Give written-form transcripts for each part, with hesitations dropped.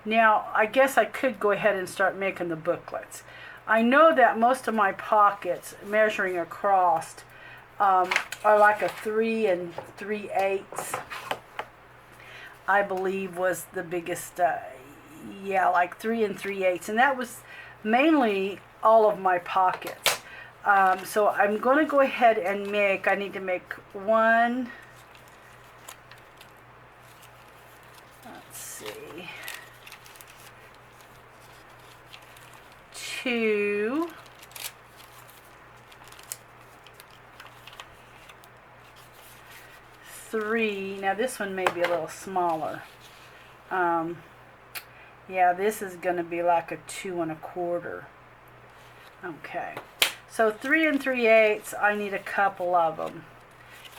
Now, I guess I could go ahead and start making the booklets. I know that most of my pockets, measuring across, are like a 3 3/8. I believe was the biggest, yeah, like 3 3/8. And that was mainly all of my pockets. So I'm going to go ahead and I need to make one, let's see, 2, 3. Now this one may be a little smaller. Yeah, this is going to be like a 2 1/4. Okay, so 3 3/8. I need a couple of them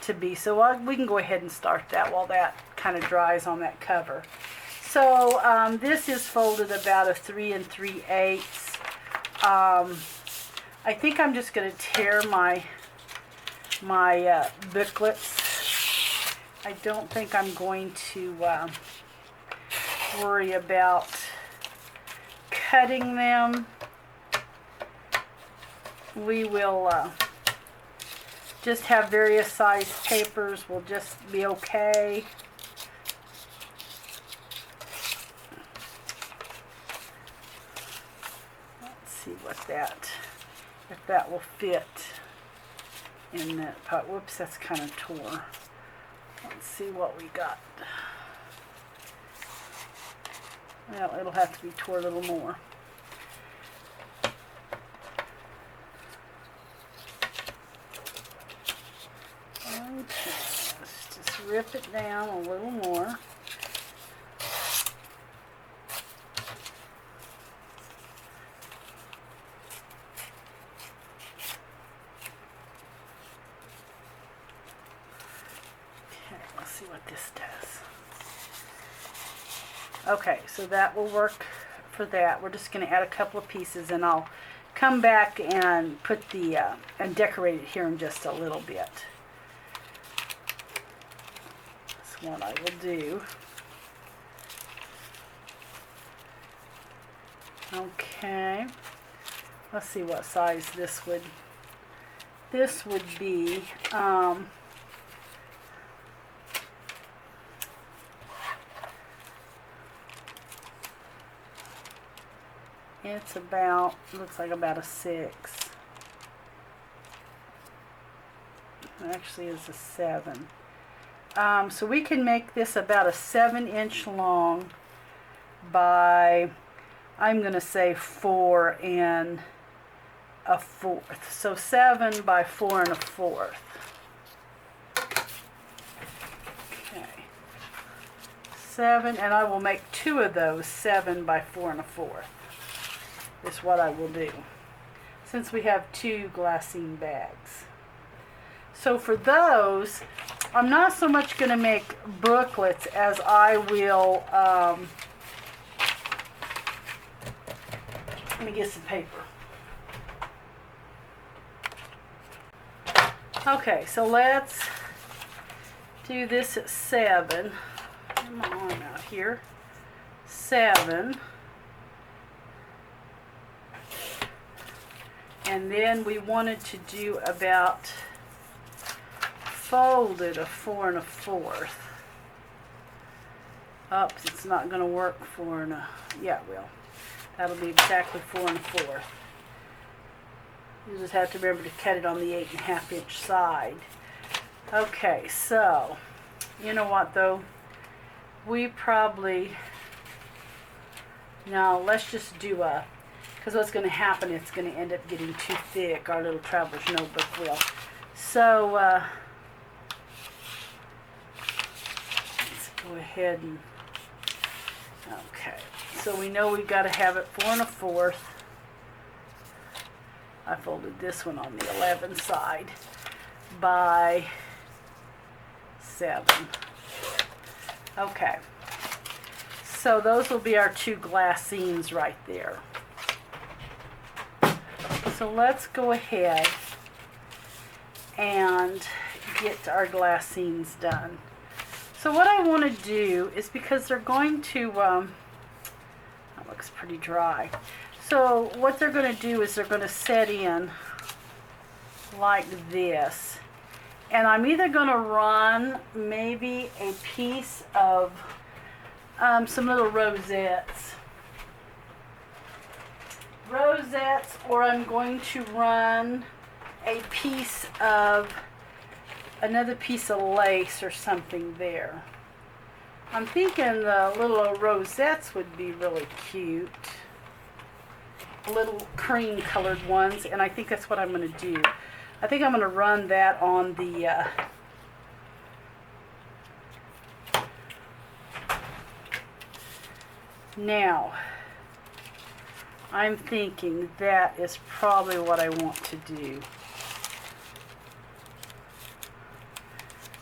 to be. So we can go ahead and start that while that kind of dries on that cover. So this is folded about a 3 3/8. I think I'm just going to tear my booklets. I don't think I'm going to worry about cutting them. We will just have various size papers. Will just be okay. Let's see if that will fit in that pot. Whoops, that's kind of tore. Let's see what we got. Well, it'll have to be tore a little more. Okay, let's just rip it down a little more. See what this does. Okay, so that will work for that. We're just going to add a couple of pieces, and I'll come back and put and decorate it here in just a little bit. That's what I will do. Okay, let's see what size this would be. It's about, looks like about a 6. Actually, it's a 7. So we can make this about a 7-inch long by, I'm going to say 4 1/4. So 7 by 4 1/4. Okay. 7, and I will make 2 of those 7 by 4 1/4. Is what I will do, since we have 2 glassine bags. So for those, I'm not so much going to make booklets as I will, let me get some paper. Okay, so let's do this at 7. Get my arm out here. 7. And then we wanted to do about folded a 4 1/4. Oops, it's not going to work 4 yeah, it will. That'll be exactly 4 1/4. You just have to remember to cut it on the 8 1/2 inch side. Okay, so you know what though? We probably, now let's just do a, because what's going to happen, it's going to end up getting too thick. Our little traveler's notebook will. So, let's go ahead and, okay. So we know we've got to have it 4 1/4. I folded this one on the 11 side by 7. Okay. So those will be our 2 glassines right there. So let's go ahead and get our glassines done. So what I want to do is, because they're going to looks pretty dry. So what they're going to do is they're going to set in like this. And I'm either going to run maybe a piece of some little rosettes. Or I'm going to run a piece of, another piece of lace or something there. I'm thinking the little rosettes would be really cute. Little cream colored ones, and I think that's what I'm going to do. I think I'm going to run that on the now I'm thinking that is probably what I want to do,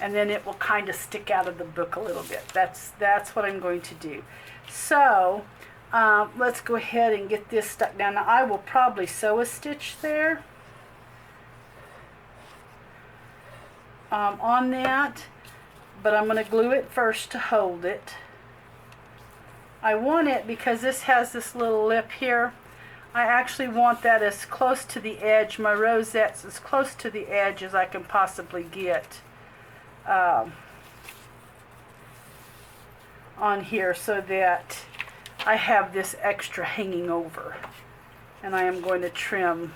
and then it will kind of stick out of the book a little bit. That's what I'm going to do. So let's go ahead and get this stuck down. Now I will probably sew a stitch there on that, but I'm going to glue it first to hold it. I want it, because this has this little lip here, I actually want that as close to the edge, my rosettes as close to the edge as I can possibly get on here, so that I have this extra hanging over. And I am going to trim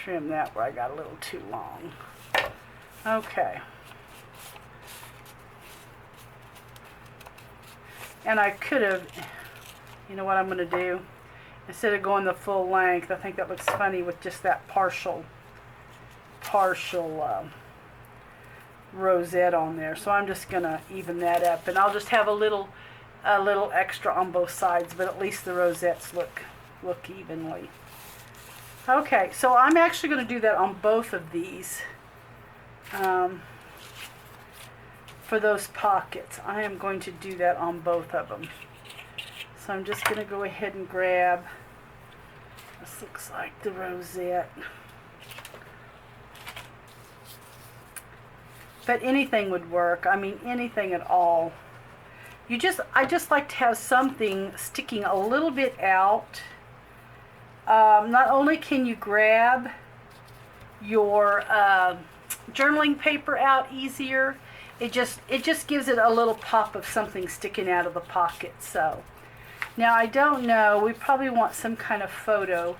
that where I got a little too long. Okay. And I could have, you know what I'm going to do? Instead of going the full length, I think that looks funny with just that partial rosette on there. So I'm just going to even that up, and I'll just have a little extra on both sides, but at least the rosettes look evenly. Okay, so I'm actually going to do that on both of these. For those pockets, I am going to do that on both of them. So I'm just going to go ahead and grab, this looks like the rosette. But anything would work. I mean, anything at all. I just like to have something sticking a little bit out. Not only can you grab your journaling paper out easier, it just gives it a little pop of something sticking out of the pocket. So now I don't know, we probably want some kind of photo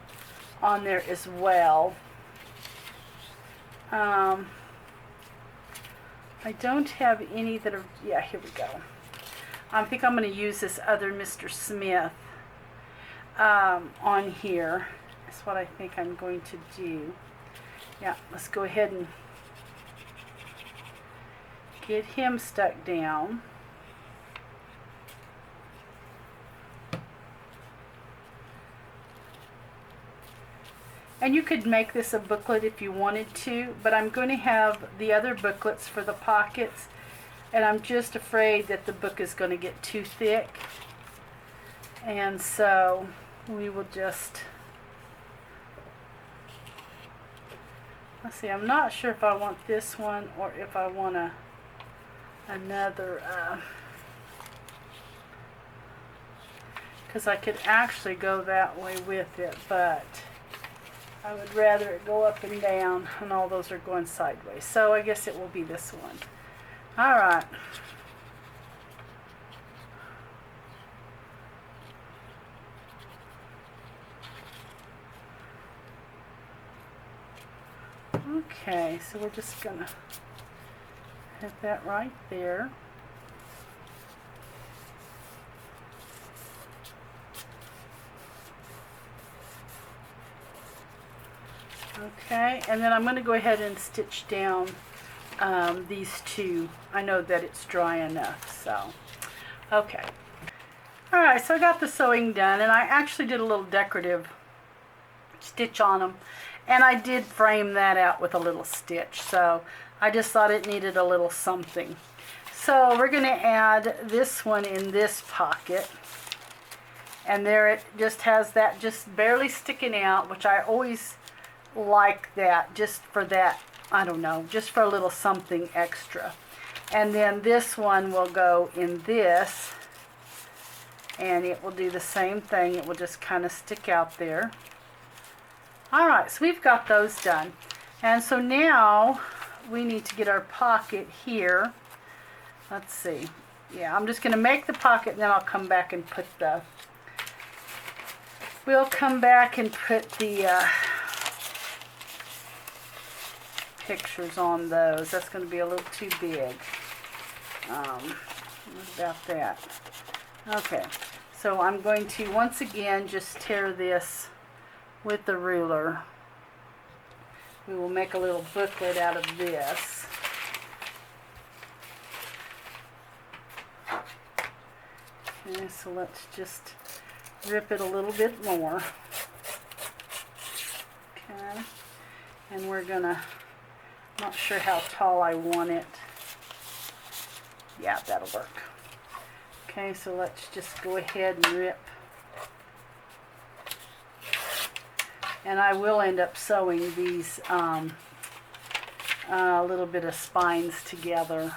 on there as well. I don't have any that are, yeah, here we go. I think I'm going to use this other Mr. Smith on here. That's what I think I'm going to do. Yeah, let's go ahead and get him stuck down. And you could make this a booklet if you wanted to, but I'm going to have the other booklets for the pockets, and I'm just afraid that the book is going to get too thick. And so we will just, let's see, I'm not sure if I want this one or if I want another, because I could actually go that way with it, but I would rather it go up and down, and all those are going sideways. So I guess it will be this one. All right. Okay, so we're just gonna hit that right there. Okay, and then I'm going to go ahead and stitch down these two. I know that it's dry enough, so okay. All right, so I got the sewing done, and I actually did a little decorative stitch on them, and I did frame that out with a little stitch, so I just thought it needed a little something. So we're going to add this one in this pocket, and there it just has that just barely sticking out, which I always like that, just for that, I don't know, just for a little something extra. And then this one will go in this, and it will do the same thing. It will just kind of stick out there. Alright, so we've got those done. And so now we need to get our pocket here. Let's see. Yeah, I'm just going to make the pocket, and then I'll come back and put the... We'll come back and put the pictures on those. That's going to be a little too big. What about that? Okay, so I'm going to once again just tear this with the ruler. We will make a little booklet out of this. Okay, so let's just rip it a little bit more. Okay, and we're gonna, not sure how tall I want it. Yeah, that'll work. Okay, so let's just go ahead and rip. And I will end up sewing these a little bit of spines together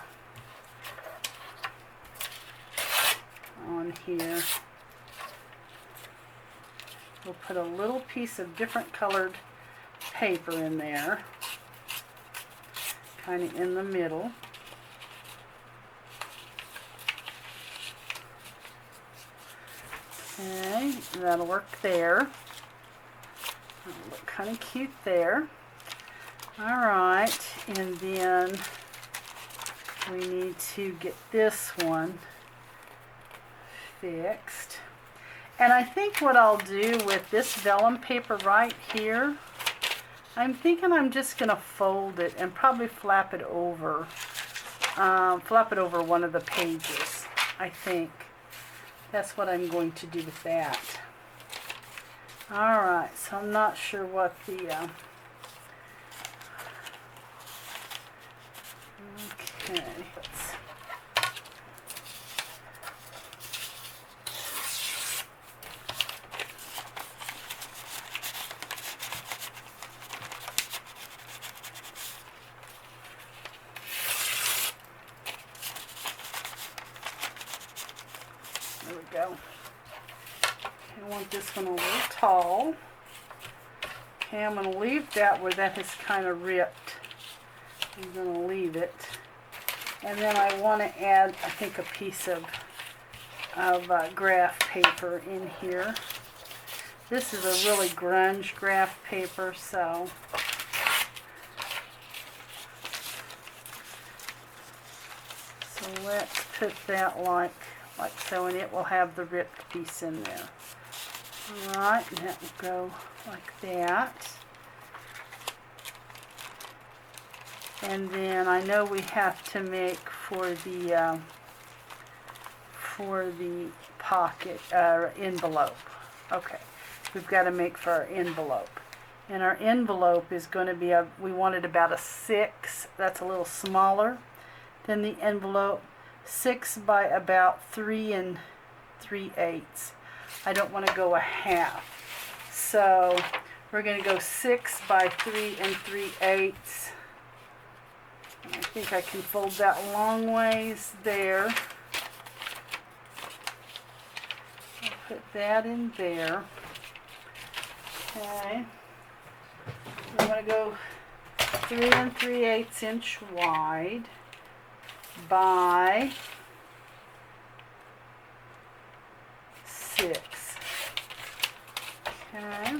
on here. We'll put a little piece of different colored paper in there, kind of in the middle. Okay, that'll work there. That'll look kind of cute there. Alright, and then we need to get this one fixed. And I think what I'll do with this vellum paper right here, I'm thinking I'm just going to fold it and probably flap it over one of the pages, I think. That's what I'm going to do with that. Alright, so I'm not sure what the... okay, let's... There we go. I want this one a little tall. Okay, I'm going to leave that where that is kind of ripped. I'm going to leave it. And then I want to add, I think, a piece of graph paper in here. This is a really grunge graph paper, so... So let's put that like so, and it will have the ripped piece in there. Alright, and that will go like that. And then I know we have to make for the pocket envelope. Okay, we've got to make for our envelope. And our envelope is going to be, we wanted about a 6. That's a little smaller than the envelope. 6 by about 3 3/8. I don't want to go a half. So we're going to go 6 by 3 3/8. I think I can fold that long ways there. I'll put that in there. Okay. I'm going to go 3 3/8 inch wide by 6. Okay.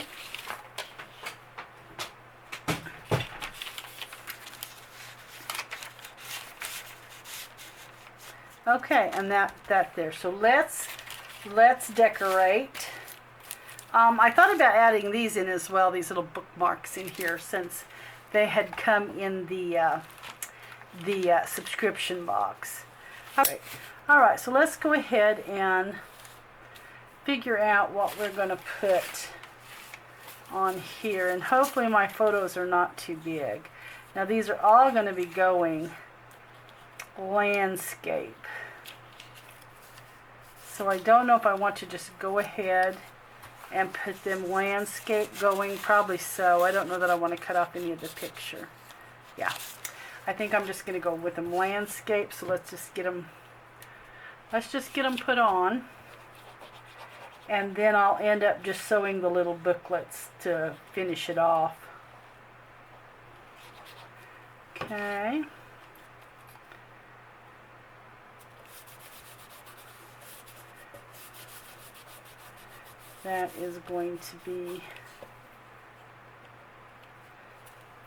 Okay, and that there. So let's decorate. I thought about adding these in as well, these little bookmarks in here, since they had come in the subscription box. Okay. All right, so let's go ahead and figure out what we're going to put on here, and hopefully my photos are not too big. Now these are all going to be going landscape. So I don't know if I want to just go ahead and put them landscape going. Probably so. I don't know that I want to cut off any of the picture. Yeah. I think I'm just going to go with them landscape. So let's just get them put on. and then I'll end up just sewing the little booklets to finish it off. Okay. That is going to be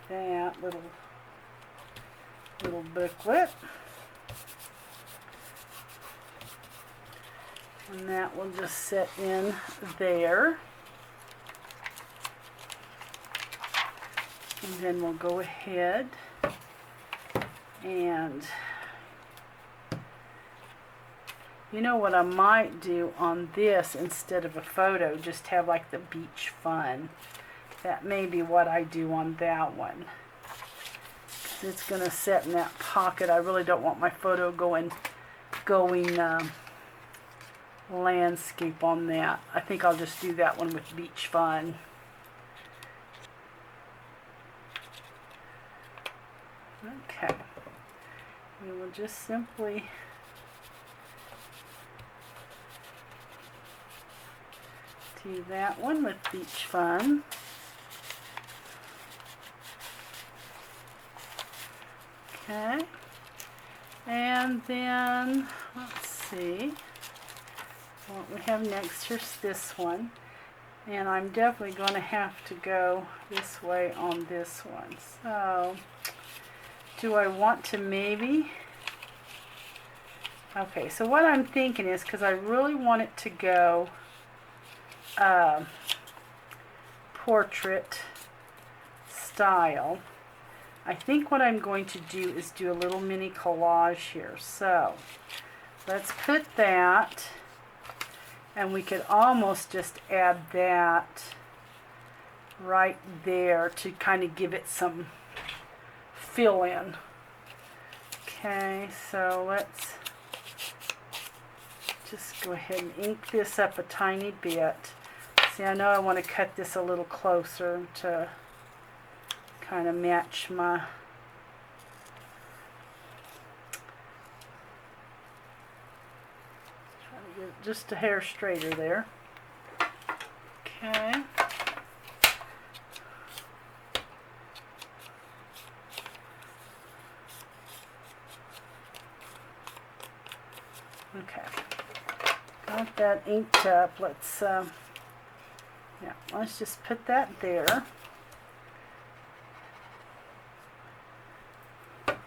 that little booklet. And that will just sit in there. And then we'll go ahead and you know what I might do on this, instead of a photo, just have like the beach fun. That may be what I do on that one. It's going to sit in that pocket. I really don't want my photo going landscape on that. I think I'll just do that one with beach fun. Okay. We will just simply do that one with beach fun. Okay. And then, let's see what we have next. Here's this one. And I'm definitely going to have to go this way on this one. So, do I want to maybe... Okay, so what I'm thinking is, because I really want it to go portrait style, I think what I'm going to do is do a little mini collage here. So let's put that, and we could almost just add that right there to kind of give it some fill in. Okay, so let's just go ahead and ink this up a tiny bit. See, I know I want to cut this a little closer to kind of match my try to get just a hair straighter there. Okay. Okay. Got that inked up. Let's let's just put that there. Okay.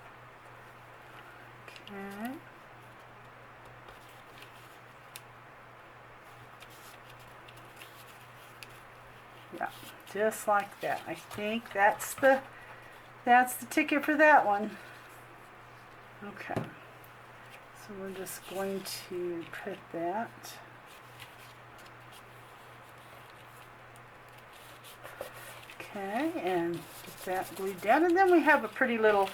Yeah, just like that. I think that's the ticket for that one. Okay. So we're just going to put that. Okay, and get that glued down. And then we have a pretty little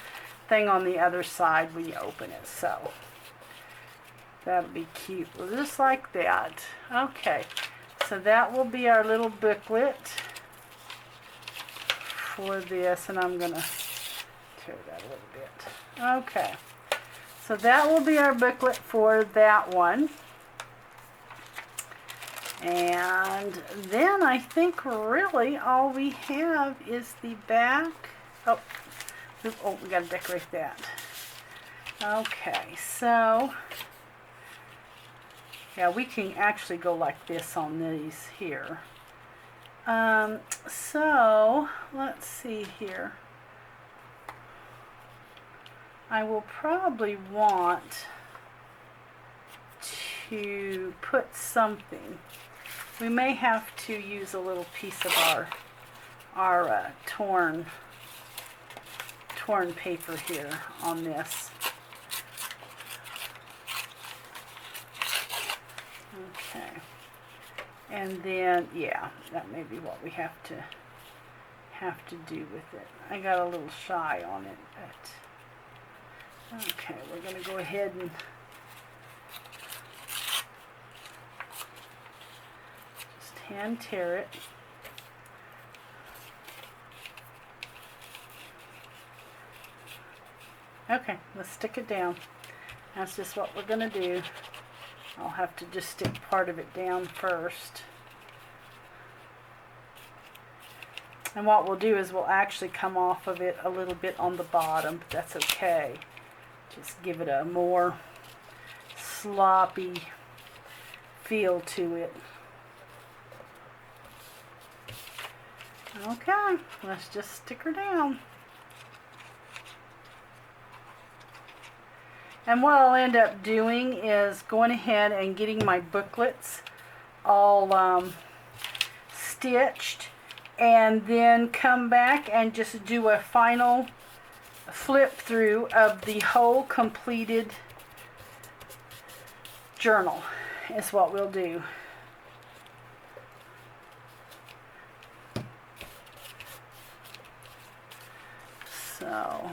thing on the other side when you open it. So that'll be cute. Well, just like that. Okay, so that will be our little booklet for this. And I'm going to tear that a little bit. Okay. So that will be our booklet for that one. And then I think really all we have is the back. Oh, we got to decorate that. Okay, so yeah, we can actually go like this on these here. So let's see here. I will probably want to put something. We may have to use a little piece of our torn paper here on this. Okay, and then yeah, that may be what we have to do with it. I got a little shy on it, but okay, we're going to go ahead and just hand tear it. Okay, let's stick it down. That's just what we're going to do. I'll have to just stick part of it down first. And what we'll do is we'll actually come off of it a little bit on the bottom, but that's okay. Just give it a more sloppy feel to it. Okay, let's just stick her down. And what I'll end up doing is going ahead and getting my booklets all stitched, and then come back and just do a final flip through of the whole completed journal is what we'll do. So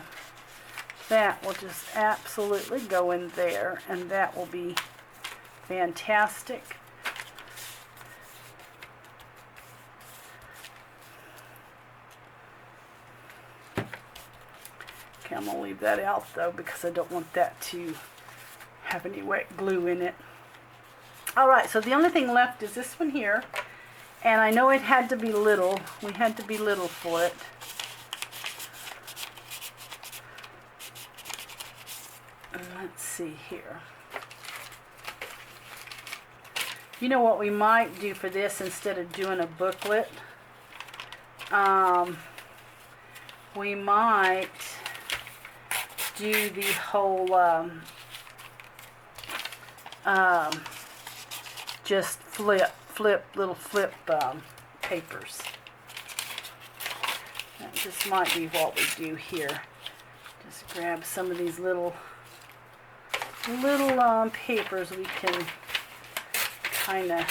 that will just absolutely go in there, and that will be fantastic. Okay, I'm going to leave that out though because I don't want that to have any wet glue in it. Alright, so the only thing left is this one here, and I know it had to be little. We had to be little for it. Let's see here. You know what we might do for this instead of doing a booklet? We might do the whole just little flip papers. That just might be what we do here. Just grab some of these little papers we can kind of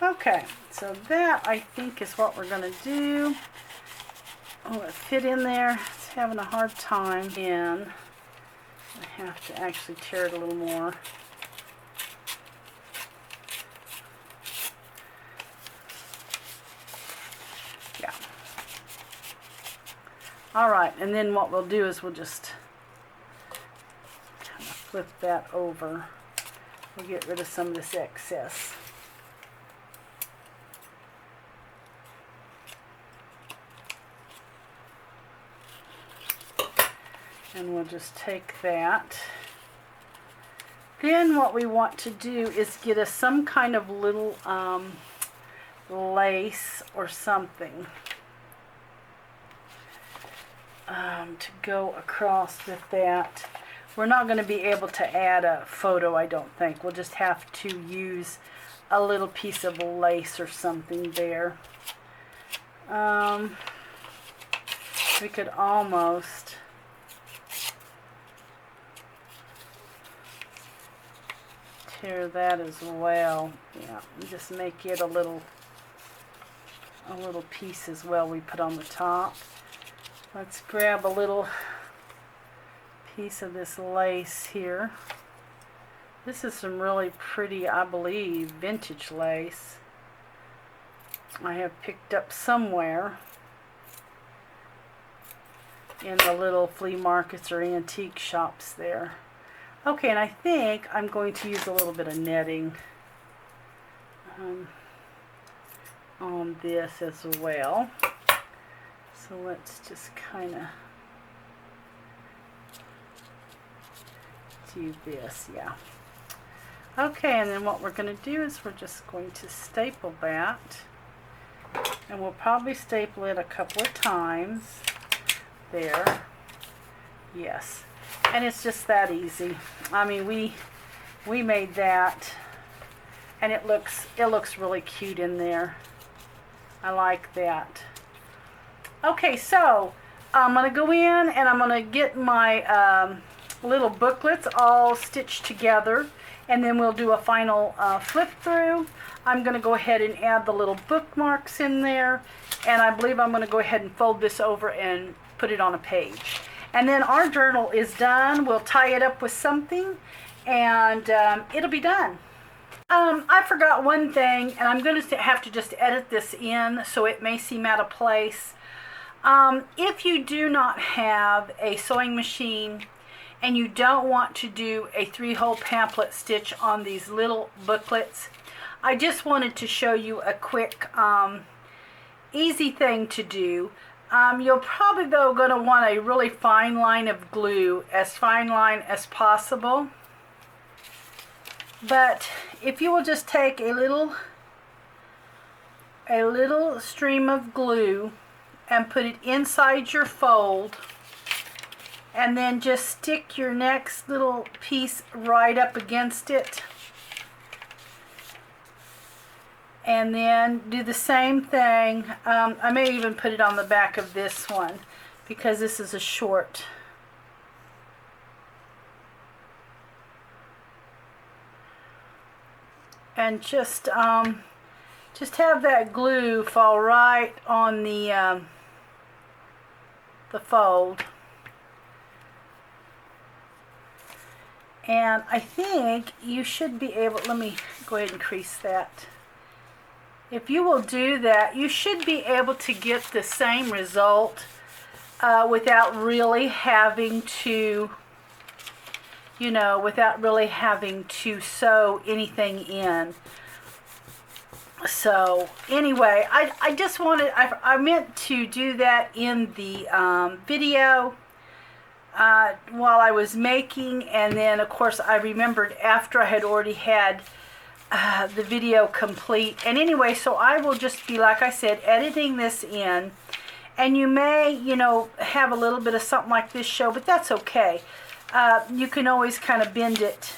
okay, so that I think is what we're going to do. Oh, it fit in there. It's having a hard time. And I have to actually tear it a little more. Yeah. Alright, and then what we'll do is we'll just kind of flip that over. We'll get rid of some of this excess. And we'll just take that. Then what we want to do is get us some kind of little lace or something to go across with that. We're not going to be able to add a photo, I don't think. We'll just have to use a little piece of lace or something there. We could almost tear that as well. Yeah, and just make it a little piece as well we put on the top. Let's grab a little piece of this lace here. This is some really pretty, I believe, vintage lace I have picked up somewhere in the little flea markets or antique shops there. Okay, and I think I'm going to use a little bit of netting on this as well. So let's just kind of do this, yeah. Okay, and then what we're going to do is we're just going to staple that. And we'll probably staple it a couple of times. There. Yes. And it's just that easy. I mean, we made that, and it looks really cute in there. I like that. Okay, so I'm gonna go in and I'm gonna get my little booklets all stitched together, and then we'll do a final flip through. I'm gonna go ahead and add the little bookmarks in there, and I believe I'm gonna go ahead and fold this over and put it on a page. And then our journal is done. We'll tie it up with something, and it'll be done. I forgot one thing, and I'm going to have to just edit this in, so it may seem out of place. If you do not have a sewing machine and you don't want to do a 3-hole pamphlet stitch on these little booklets, I just wanted to show you a quick, easy thing to do. You're probably, though, going to want a really fine line of glue, as fine line as possible. But if you will just take a little stream of glue and put it inside your fold, and then just stick your next little piece right up against it, and then do the same thing. I may even put it on the back of this one because this is a short. And just have that glue fall right on the fold. And I think you should be able, let me go ahead and crease that. If you will do that, you should be able to get the same result without really having to, without really having to sew anything in. So anyway, I just wanted, I meant to do that in the video while I was making, and then of course I remembered after I had already had the video complete. And anyway, so I will just be, like I said, editing this in, and you may, have a little bit of something like this show, but that's okay. You can always kind of bend it,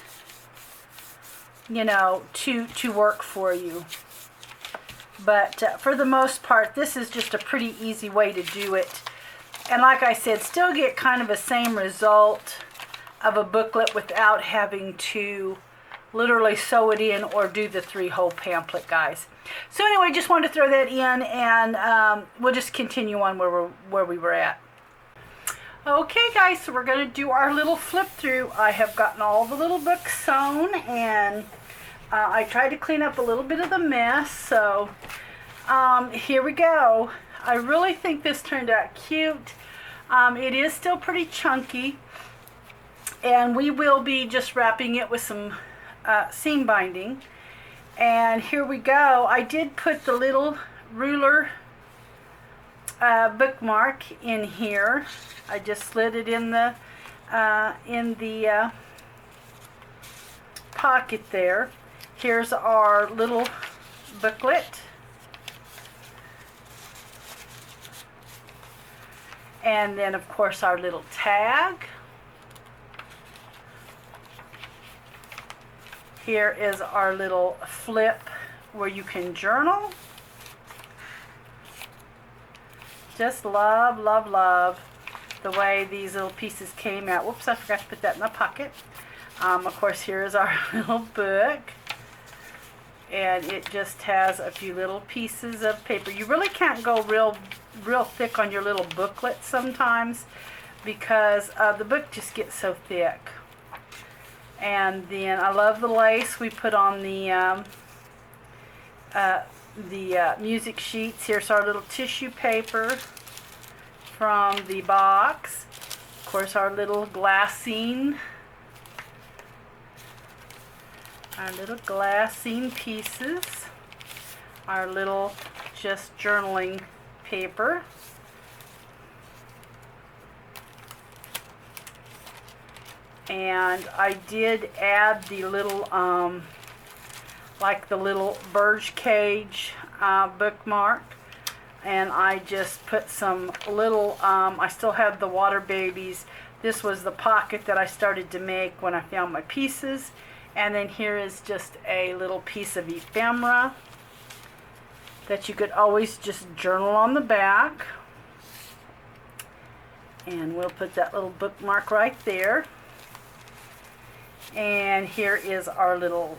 to work for you. But for the most part, this is just a pretty easy way to do it. And like I said, still get kind of the same result of a booklet without having to literally sew it in or do the 3-hole pamphlet, guys. So anyway, just wanted to throw that in, and we'll just continue on where we were at. Okay, guys, so we're going to do our little flip through. I have gotten all the little books sewn, and I tried to clean up a little bit of the mess, so here we go. I really think this turned out cute. It is still pretty chunky, and we will be just wrapping it with some seam binding. And here we go. I did put the little ruler bookmark in here. I just slid it in the pocket there. Here's our little booklet. And then, of course, our little tag. Here is our little flip where you can journal. Just love, love, love the way these little pieces came out. Whoops, I forgot to put that in the pocket. Of course, here is our little book. And it just has a few little pieces of paper. You really can't go real thick on your little booklet sometimes because the book just gets so thick. And then I love the lace we put on the music sheets. Here's our little tissue paper from the box. Of course, our little glassine. Our little glassine pieces. Our little just journaling paper. And I did add the little, like the little bird cage bookmark. And I just put some little, I still have the water babies. This was the pocket that I started to make when I found my pieces. And then here is just a little piece of ephemera that you could always just journal on the back. And we'll put that little bookmark right there. And here is our little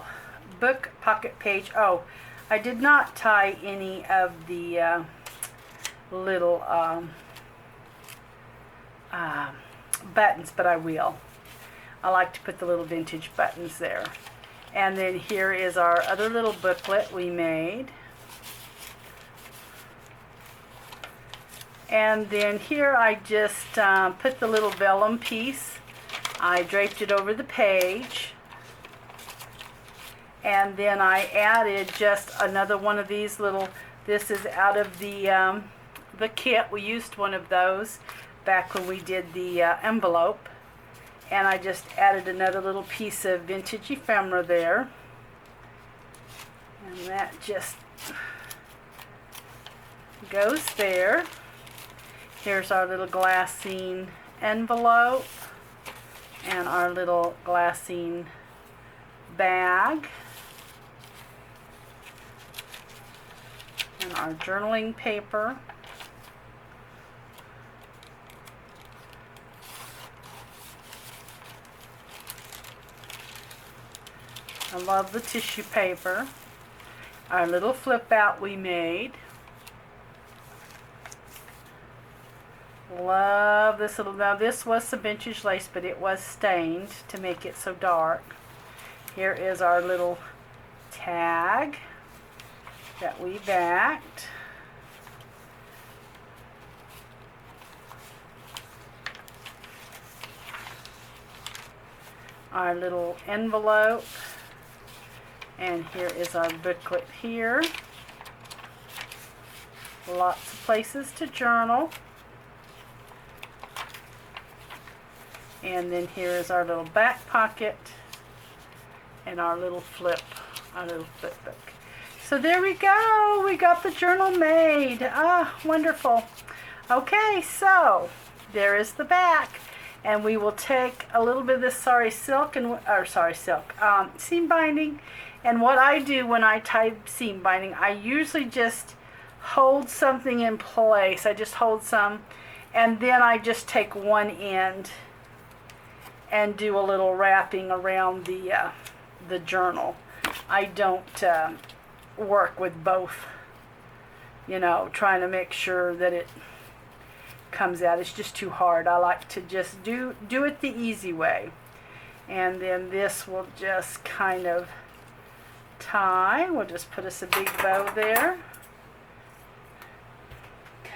book pocket page. Oh, I did not tie any of the little buttons, but I will. I like to put the little vintage buttons there. And then here is our other little booklet we made. And then here I just put the little vellum piece. I draped it over the page. And then I added just another one of these little, this is out of the kit. We used one of those back when we did the envelope. And I just added another little piece of vintage ephemera there. And that just goes there. Here's our little glassine envelope and our little glassine bag. And our journaling paper. I love the tissue paper. Our little flip out we made. Love this little, now this was some vintage lace, but it was stained to make it so dark. Here is our little tag that we backed. Our little envelope. And here is our booklet here. Lots of places to journal. And then here is our little back pocket and our little flip book. So there we go. We got the journal made. Ah, wonderful. Okay, so there is the back. And we will take a little bit of this seam binding. And what I do when I tie seam binding, I usually just hold something in place. I just hold some, and then I just take one end and do a little wrapping around the journal. I don't work with both, you know, trying to make sure that it comes out. It's just too hard. I like to just do it the easy way. And then this will just kind of tie. We'll just put us a big bow there.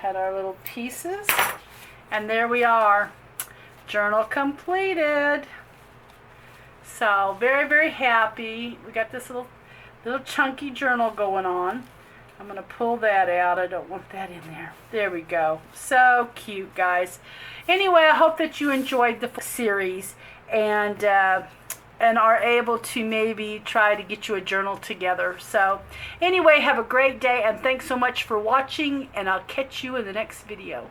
Cut our little pieces. And there we are. Journal completed. So very, very happy. We got this little chunky journal going on. I'm going to pull that out. I don't want that in there. There we go. So cute, guys. Anyway, I hope that you enjoyed the series and are able to maybe try to get you a journal together. So anyway, have a great day and thanks so much for watching, and I'll catch you in the next video.